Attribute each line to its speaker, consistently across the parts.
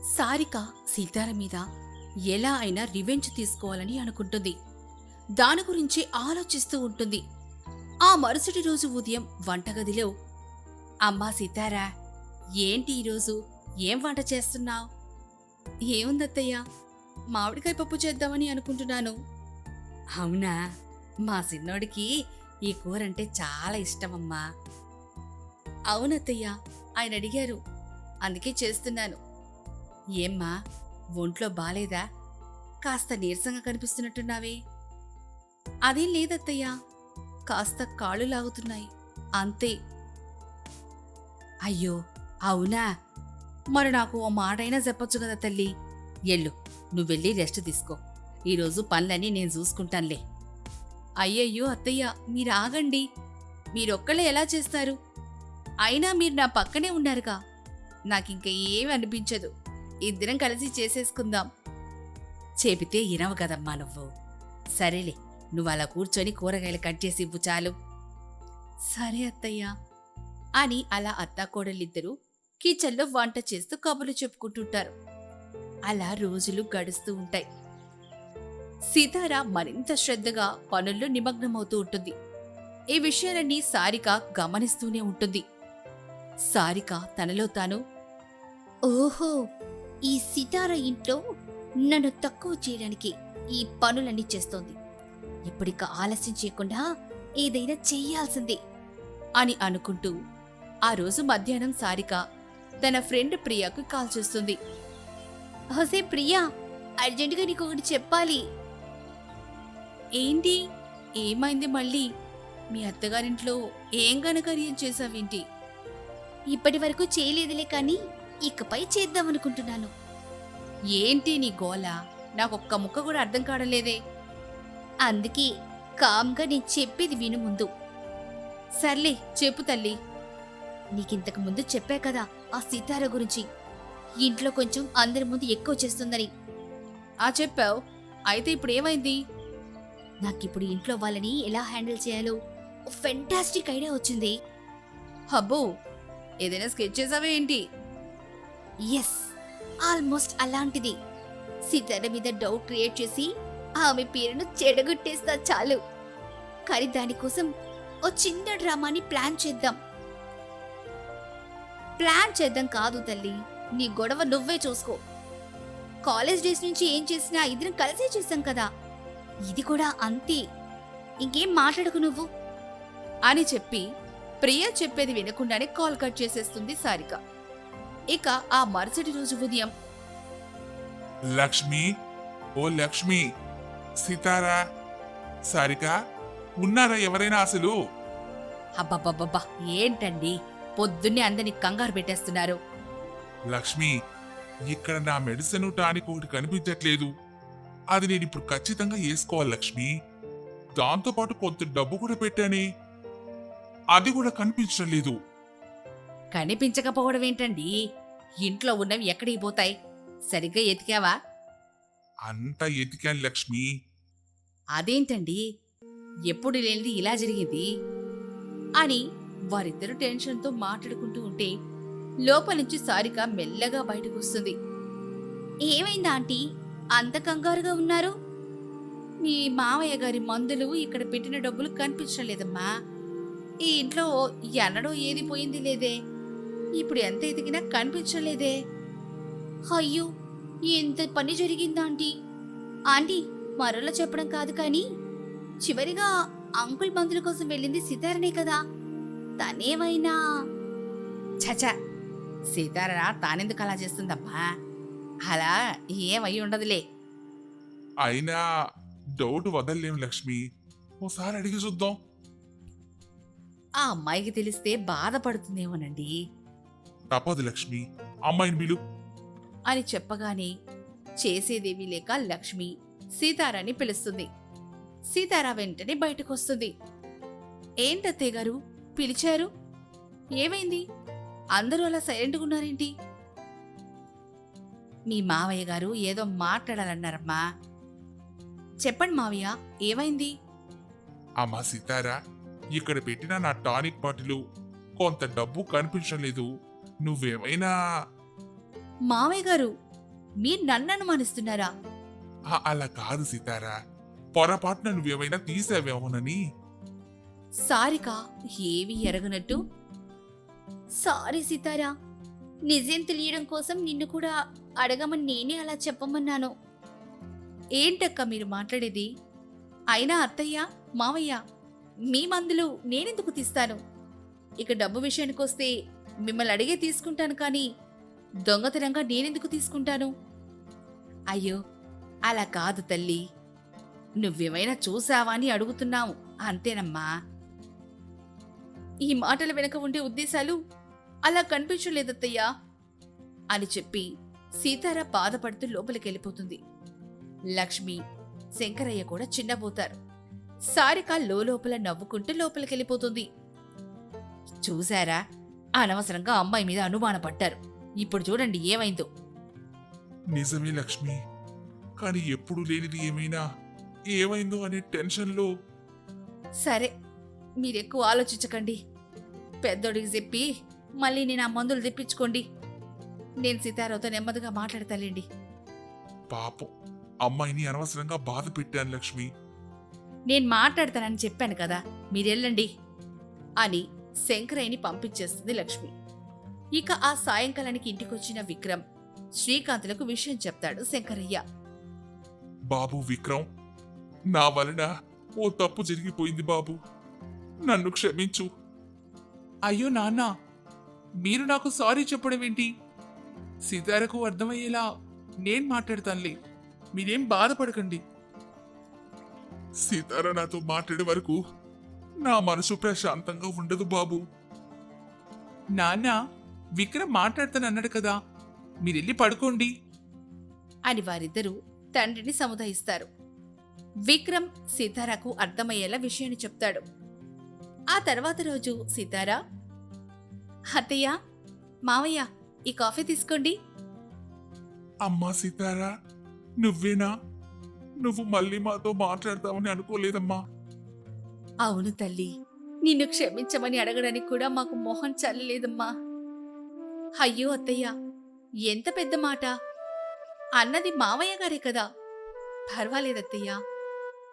Speaker 1: సారిక సీతార మీద ఎలా అయినా రివెంజ్ తీసుకోవాలని అనుకుంటుంది. దాని గురించి ఆలోచిస్తూ ఉంటుంది. ఆ మరుసటి రోజు ఉదయం వంటగదిలో, అమ్మా సీతారా, ఏంటి ఈరోజు ఏం వంట చేస్తున్నావు? ఏముందత్తయ్యా, మామిడికాయ పప్పు చేద్దామని అనుకుంటున్నాను. అవునా, మా సిన్నోడికి ఈ కూరంటే చాలా ఇష్టమమ్మా. అవునత్తయ్యా, ఆయన అడిగారు, అందుకే చేస్తున్నాను. ఏమ్మా, ఒంట్లో బాలేదా? కాస్త నీరసంగా కనిపిస్తున్నట్టున్నావే. అదేం లేదత్తయ్యా, కాస్త కాళ్ళు లాగుతున్నాయి అంతే. అయ్యో అవునా, మరి నాకు ఓ మాటైనా చెప్పొచ్చు కదా తల్లి. ఎళ్ళు, నువ్వెళ్ళి రెస్ట్ తీసుకో. ఈరోజు పనులన్నీ నేను చూసుకుంటానులే. అయ్యయ్యో అత్తయ్య, మీరు ఆగండి. మీరొక్కళ్ళే ఎలా చేస్తారు? అయినా మీరు నా పక్కనే ఉన్నారుగా, నాకింక ఏమి అనిపించదు. ఇద్దరం కలిసి చేసేసుకుందాం. చెబితే ఇనవు కదమ్మా నువ్వు. సరేలే, నువ్వలా కూర్చొని కూరగాయలు కట్ చేసి ఇవ్వు చాలు. సరే అత్తయ్యా అని అలా అత్తాకోడలిద్దరూ కిచెన్లో వంట చేస్తూ కబుర్లు చెప్పుకుంటుంటారు. అలా రోజులు గడుస్తూ ఉంటాయి. సీతార మరింత శ్రద్ధగా పనుల్లో నిమగ్నమవుతూ ఉంటుంది. ఈ విషయాలన్నీ సారిక గమనిస్తూనే ఉంటుంది. సారిక తనలో తాను, ఓహో, ఈ సితార ఇంట్లో నన్ను తక్కువ చేయడానికి ఈ పనులన్నీ చేస్తోంది. ఇప్పుడిక ఆలస్యం చేయకుండా ఏదైనా చెయ్యాల్సిందే అని అనుకుంటూ ఆ రోజు మధ్యాహ్నం సారిక తన ఫ్రెండ్ ప్రియాకు కాల్ చేస్తుంది. హోసే ప్రియా, అర్జెంటుగా నీకు ఒకటి చెప్పాలి. ఏంటి, ఏమైంది మళ్ళీ? మీ అత్తగారింట్లో ఏం ఘనకార్యం చేశావేంటి? ఇప్పటి వరకు చేయలేదులే కానీ ఇకపై చేద్దామనుకుంటున్నాను. ఏంటి నీ గోల? నాకొక్క ముక్క కూడా అర్థం కావడంలేదే. అందుకే కామ్గా నేను చెప్పేది విను ముందు. సర్లే చెప్పు తల్లి. నీకింతకు ముందు చెప్పా కదా ఆ సీతార గురించి, ఇంట్లో కొంచెం అందరి ముందు ఎక్కువ చేస్తుందని. చెప్పావు, అయితే ఇప్పుడు ఏమైంది? నాకిప్పుడు ఇంట్లో వాళ్ళని ఎలా హ్యాండిల్ చేయాలో ఫెంటాస్టిక్ ఐడియా వచ్చింది. హబ్బో, ఏదైనా స్కెచ్ చేసావే ఏంటి? ఎస్, ఆల్మోస్ట్ అలాంటిది. సీతార మీద డౌట్ క్రియేట్ చేసి ఆమె పేరును చెడగొట్టేస్తా చాలు. కానీ దానికోసం ఓ చిన్న డ్రామాని ప్లాన్ చేద్దాం. ప్లాన్ చేద్దాం కాదు తల్లి, నీ గొడవ నువ్వే చూసుకో. కాలేజ్ డేస్ నుంచి ఏం చేసినా ఇద్దరం కలిసే చేశాం కదా, ఇది కూడా అంతే. ఇంకేం మాట్లాడకు నువ్వు అని చెప్పి ప్రియా చెప్పేది వినకుండానే కాల్ కట్ చేసేస్తుంది సారిక. ఇక ఆ మరుసటి రోజు ఉదయం,
Speaker 2: లక్ష్మి, ఓ లక్ష్మి, సితారా, సారిక ఉన్నారా ఎవరైనా అసలు?
Speaker 1: అబ్బబ్బబ్బబ్బా, ఏంటండి పొద్దున్నే అందరినీ కంగారు పెట్టేస్తున్నారు?
Speaker 2: లక్ష్మి, ఇక్కడ నా మెడిసిన్ టానిక్ ఒకటి కనిపించట్లేదు. అది నేను ఇప్పుడు ఖచ్చితంగా వేసుకోవాలి లక్ష్మి. దాంతోపాటు కొంత డబ్బు కూడా పెట్టానే, అది కూడా కనిపించడం లేదు.
Speaker 1: కనిపించకపోవడం ఏంటండి? ఇంట్లో ఉన్నవి ఎక్కడికి పోతాయి? సరిగ్గా ఎతికావా?
Speaker 2: అంతా ఎతికాను లక్ష్మి.
Speaker 1: అదేంటండి, ఎప్పుడు లేనిది ఇలా జరిగింది అని వారిద్దరూ టెన్షన్తో మాట్లాడుకుంటూ ఉంటే లోపల నుంచి సారిక మెల్లగా బయటకు వస్తుంది. ఏమైందా ఆంటీ, అంత కంగారుగా ఉన్నారు? మీ మావయ్య గారి మందులు ఇక్కడ పెట్టిన డబ్బులు కనిపించడం లేదమ్మా. ఈ ఇంట్లో ఎన్నడూ ఏది పోయింది లేదే, ఇప్పుడు ఎంత ఎదిగినా కనిపించడం లేదే. అయ్యో, ఎంత పని జరిగిందా ఆంటీ? ఆంటీ, మరోలా చెప్పడం కాదు కానీ చివరిగా అంకుల్ మందుల కోసం వెళ్ళింది సీతారనే కదా, తనేమైనా? చచా, సీతార తానెందుకు అలా చేస్తుందమ్మా? అలా ఏమై ఉండదులే.
Speaker 2: అయినా డౌట్ వదల్లేం లక్ష్మి, ఓసారి అడిగి చూద్దాం.
Speaker 1: ఆ అమ్మాయికి తెలిస్తే బాధపడుతుందేమోనండి
Speaker 2: తప్పదు లక్ష్మి, అమ్మాయిని బిలు
Speaker 1: అని చెప్పగానే చేసేదేమీ లేక లక్ష్మి సీతారాని పిలుస్తుంది. సీతారా వెంటనే బయటకొస్తుంది. ఏంటత్తయ్య గారు పిలిచారు? ఏమైంది? అందరూ అలా సైలెంట్గా ఉన్నారేంటి? మీ మావయ్య గారు ఏదో మాట్లాడాలన్నారమ్మా. చెప్పండి మావయ్య, ఏమైంది?
Speaker 2: అమ్మా సితారా, ఇక్కడ పెట్టిన నా టానిక్ బాటిలు కొంత డబ్బు కనిపించడం లేదు. నువ్వేమైనా?
Speaker 1: మావయ్య గారు, మీరు నన్ను అనుమానిస్తున్నారా?
Speaker 2: అలా కాదు సీతారా, పొరపాటున నువ్వేమైనా తీసావేమోనని.
Speaker 1: సారిక ఏవి ఎరగనట్టు, సారీ సీతారా, నిజం తెలియడం కోసం నిన్ను కూడా అడగమని నేనే అలా చెప్పమన్నాను. ఏంటక్క మీరు మాట్లాడేది? అయినా అత్తయ్య, మావయ్య, మీ మందులు నేనెందుకు తీస్తాను? ఇక డబ్బు విషయానికొస్తే మిమ్మల్ని అడిగే తీసుకుంటాను, కానీ దొంగతనంగా నేనెందుకు తీసుకుంటాను? అయ్యో అలా కాదు తల్లి, నువ్వేమైనా చూసావా అని అడుగుతున్నావు అంతేనమ్మా. ఈ మాటల వెనక ఉండే ఉద్దేశాలు అలా కనిపించలేదత్తయ్యా అని చెప్పి సీతార బాధపడుతూ లోపలికెళ్ళిపోతుంది. లక్ష్మి, శంకరయ్య కూడా చిన్నబోతారు. సారిక లోపల నవ్వుకుంటూ లోపలికెళ్ళిపోతుంది. చూశారా, అనవసరంగా అమ్మాయి మీద అనుమానపడ్డారు. ఇప్పుడు చూడండి ఏమైందో.
Speaker 2: నిజమే లక్ష్మి, కానీ ఎప్పుడు లేనిది ఏమైందో అనే టెన్షన్లో.
Speaker 1: సరే, మీరెక్కువ ఆలోచించకండి. పెద్దోడికి చెప్పి మళ్ళీ నేను ఆ మందులు తెప్పించుకోండి. నేను సీతారావుతో నెమ్మదిగా మాట్లాడతాలేండి.
Speaker 2: పాపం, అమ్మాయిని అనవసరంగా బాధ పెట్టాను లక్ష్మి.
Speaker 1: నేను మాట్లాడతానని చెప్పాను కదా, మీరెళ్ళండి అని శంకరయ్యని పంపించేస్తుంది లక్ష్మి. ఇక ఆ సాయంకాలానికి ఇంటికొచ్చిన విక్రమ్ శ్రీకాంత్లకు విషయం చెప్తాడు శంకరయ్య.
Speaker 2: బాబు విక్రమ్, నా వలన ఓ తప్పు జరిగిపోయింది బాబు, నన్ను క్షమించు.
Speaker 3: అయ్యో నాన్న, మీరు నాకు సారీ చెప్పడం ఏంటి? సీతారకు అర్థమయ్యేలా నేను మాట్లాడతానులే, మీరేం బాధపడకండి.
Speaker 2: సీతార నాతో మాట్లాడే వరకు నా మనసు ప్రశాంతంగా ఉండదు బాబు.
Speaker 3: నాన్న, విక్రమ్ మాట్లాడతానన్నాడు కదా, మీరెళ్ళి పడుకోండి
Speaker 1: అని వారిద్దరూ తండ్రిని సముదాయిస్తారు. విక్రమ్ సీతారాకు అర్థమయ్యేలా విషయాన్ని చెప్తాడు. ఆ తర్వాత రోజు సీతారా, అత్తయ్య, మావయ్య, ఈ కాఫీ తీసుకోండి.
Speaker 2: అమ్మా సీతారా, నువ్వేనా? నువ్వు మళ్ళీ మాతో మాట్లాడతావని అనుకోలేదమ్మా.
Speaker 1: అవును తల్లి, నిన్ను క్షమించమని అడగడానికి కూడా మాకు మొహం చల్లలేదమ్మా. అయ్యో అత్తయ్య, ఎంత పెద్ద మాట అన్నది మావయ్య గారే కదా. పర్వాలేదత్తయ్య,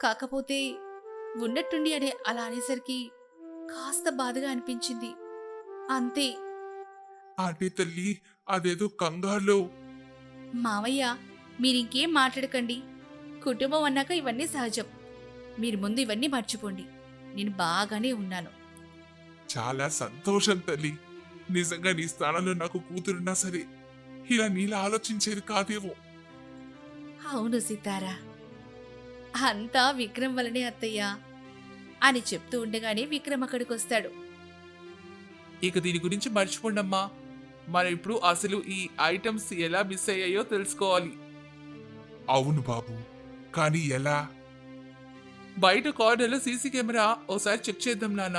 Speaker 1: కాకపోతే ఉన్నట్టుండి అలా అనేసరికి కాస్త బాధగా అనిపించింది, అంతే.
Speaker 2: అంటే తల్లి, అదేదో కంగారులో.
Speaker 1: మావయ్య, మీరింకేం మాట్లాడకండి. కుటుంబం అన్నాక ఇవన్నీ సహజం. మీరు ముందు ఇవన్నీ మర్చిపోండి. నేను బాగానే ఉన్నాను.
Speaker 2: చాలా సంతోషం తల్లి. నిజంగా నీ స్థానంలో నాకు కూతురున్నా సరే ఇలా నీలా ఆలోచించేది కాదేమో.
Speaker 1: అవును సీతారా, అంతా విక్రమ్ వలనే అత్తయ్య అని చెప్తూ ఉండగానే విక్రమ్ అక్కడికొస్తాడు.
Speaker 3: ఇక దీని గురించి మర్చిపోండమ్మా. మనం ఇప్పుడు అసలు ఈ ఐటమ్స్ ఎలా మిస్ అయ్యాయో తెలుసుకోవాలి.
Speaker 2: అవును బాబు, కానీ ఎలా?
Speaker 3: బయట కార్నర్లో సీసీ కెమెరా ఓసారి చెక్ చేద్దాం నాన్న.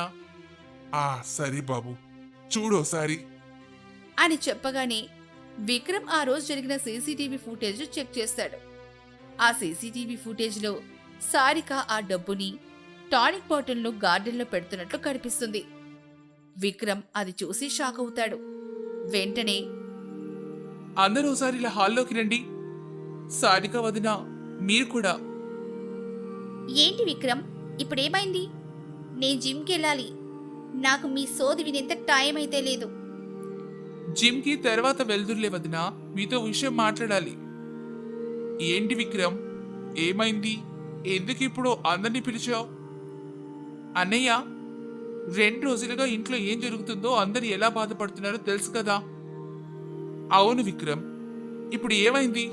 Speaker 2: సరే బాబు, చూడోసారి
Speaker 1: అని చెప్పగానే విక్రమ్ ఆ రోజు జరిగిన సీసీటీవీ ఫుటేజ్ చెక్ చేస్తాడు. ఆ సీసీటీవీ ఫుటేజ్లో సారిక ఆ డబ్బుని టానిక్ బాటిల్ను గార్డెన్లో పెడుతున్నట్లు కనిపిస్తుంది. విక్రమ్ అది చూసి షాక్ అవుతాడు. వెంటనే,
Speaker 3: అందరూ ఒకసారి ఇలా హాల్లోకి రండి. సారిక వదిన, మీరు కూడా.
Speaker 1: ఏంటి విక్రమ్, ఇప్పుడేమైంది? నేను జిమ్కి వెళ్ళాలి. నాకు మీ సోది వినేంత టైం అయితే లేదు.
Speaker 3: జిమ్కి తర్వాత వెళ్దురులే వదిన, మీతో విషయం మాట్లాడాలి. ఏంటి విక్రమ్, ఏమైంది? ఎందుకు ఇప్పుడు అందరినీ పిలిచావు? అన్నయ్య, 2 రోజులుగా ఇంట్లో ఏం జరుగుతుందో అందరు ఎలా బాధపడుతున్నారో తెలుసు కదా. అవును విక్రమ్, ఇప్పుడు ఏమైంది?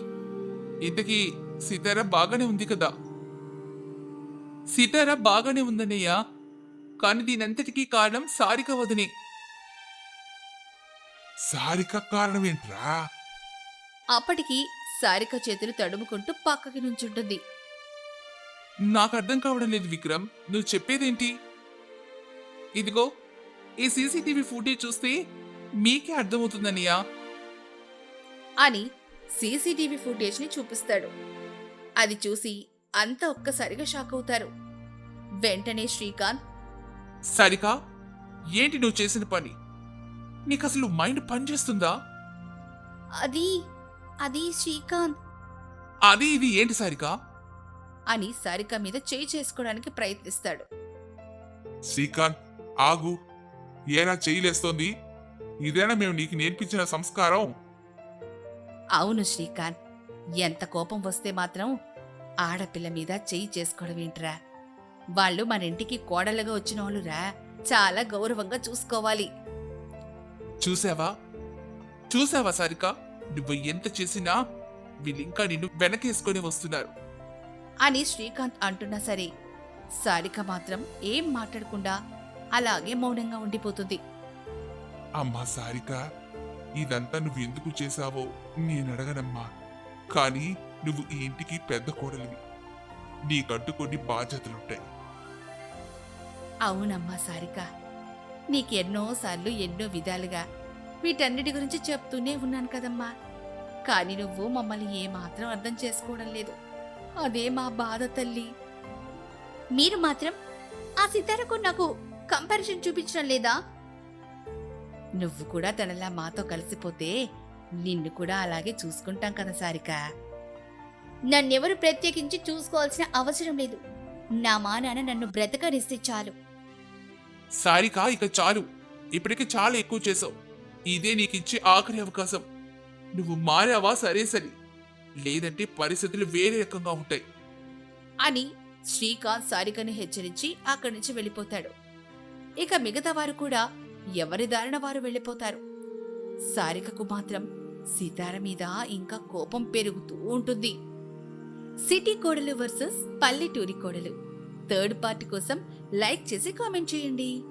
Speaker 3: ఇంతకీ సీతారా బాగానే ఉంది కదా? సీతారా బాగానే ఉందన్నయ్య, కానీ దీనంతటికీ కారణం సారిక వదినే.
Speaker 2: సారిక కారణం ఏంట్రా?
Speaker 1: అప్పటికి సారిక చేతులు తడుముకుంటూ పక్కకి నుంచుంటుంది.
Speaker 3: నాకు అర్థం కావడం లేదు విక్రమ్, నువ్వు చెప్పేదేంటి? ఇదిగో ఈ సీసీటీవీ ఫుటేజ్ చూస్తే మీకే అర్థమవుతుందనియా
Speaker 1: అని సీసీటీవీ ఫుటేజ్ని చూపిస్తాడు. అది చూసి అంతా ఒక్కసారిగా షాక్ అవుతారు. వెంటనే శ్రీకాంత్,
Speaker 3: సరికా, ఏంటి నువ్వు చేసిన పని? నీకు అసలు మైండ్ పనిచేస్తుందా?
Speaker 1: అది అది శ్రీకాంత్
Speaker 3: అది ఇది ఏంటి సారిక?
Speaker 1: అని సారిక మీద చేయి చేసుకోవడానికి ప్రయత్నిస్తాడు.
Speaker 2: శ్రీకాంత్ ఆగు. ఏనా చెయ్యిలేస్తోంది? ఇదేనా మేము నీకు నేర్పించిన సంస్కారం?
Speaker 1: అవును శ్రీకాంత్, ఎంత కోపం వస్తే మాత్రం ఆడపిల్ల మీద చెయ్యి చేసుకోవడం ఏంట్రా? వాళ్ళు మన ఇంటికి కోడలుగా వచ్చిన వాళ్ళురా, చాలా గౌరవంగా చూసుకోవాలి.
Speaker 3: చూసావా చూసావా సారిక, నువ్వు ఎంత చేసినా వీళ్ళింకా నిన్ను వెనకేసుకొని వస్తున్నారు.
Speaker 1: అని శ్రీకాంత్ అంటున్నా సరే సారిక మాత్రం ఏం మాట్లాడకుండా అలాగే మౌనంగా ఉండిపోతుంది.
Speaker 2: అమ్మా సారిక, ఇదంతా నువ్వు ఎందుకు చేశావో నేను అడగనమ్మా. కానీ నువ్వు ఈ ఇంటికి పెద్ద కోడలివి. నీకంటూ కొన్ని బాధ్యతలుంటాయి.
Speaker 1: అవునమ్మా సారిక, నీకెన్నోసార్లు ఎన్నో విధాలుగా వీటన్నిటి గురించి చెప్తూనే ఉన్నాను కదమ్మా. కాని నువ్వు మమ్మల్ని ఏమాత్రం అర్థం చేసుకోవడం లేదు. అదే మా బాధ తల్లి. మీరు మాత్రం ఆ సితారకు నాకు కంపారిజన్ చూపించడం లేదా? నువ్వు కూడా తనలా మాతో కలిసిపోతే నిన్ను కూడా అలాగే చూసుకుంటాం కదా సారిక. నన్నెవరు ప్రత్యేకించి చూసుకోవాల్సిన అవసరం లేదు. నా మా నాన్న నన్ను బ్రతకనిస్తే చాలు.
Speaker 3: సారిక, ఇక చాలు. ఇప్పటికే చాలా ఎక్కువ చేసావు. ఇదే నీకిచ్చే ఆఖరి అవకాశం. నువ్వు మారావా సరే సరి, లేదంటే పరిస్థితులు వేరే రకంగా ఉంటాయి.
Speaker 1: అని శ్రీకాంత్ సారికను హెచ్చరించి అక్కడి నుంచి వెళ్ళిపోతాడు. ఇక మిగతా వారు కూడా ఎవరి దారిన వారు వెళ్ళిపోతారు. సారికకు మాత్రం సితార మీద ఇంకా కోపం పెరుగుతూ ఉంటుంది. సిటీ కోడలు వర్సెస్ పల్లెటూరి కోడలు థర్డ్ పార్ట్ కోసం లైక్ చేసి కామెంట్ చేయండి.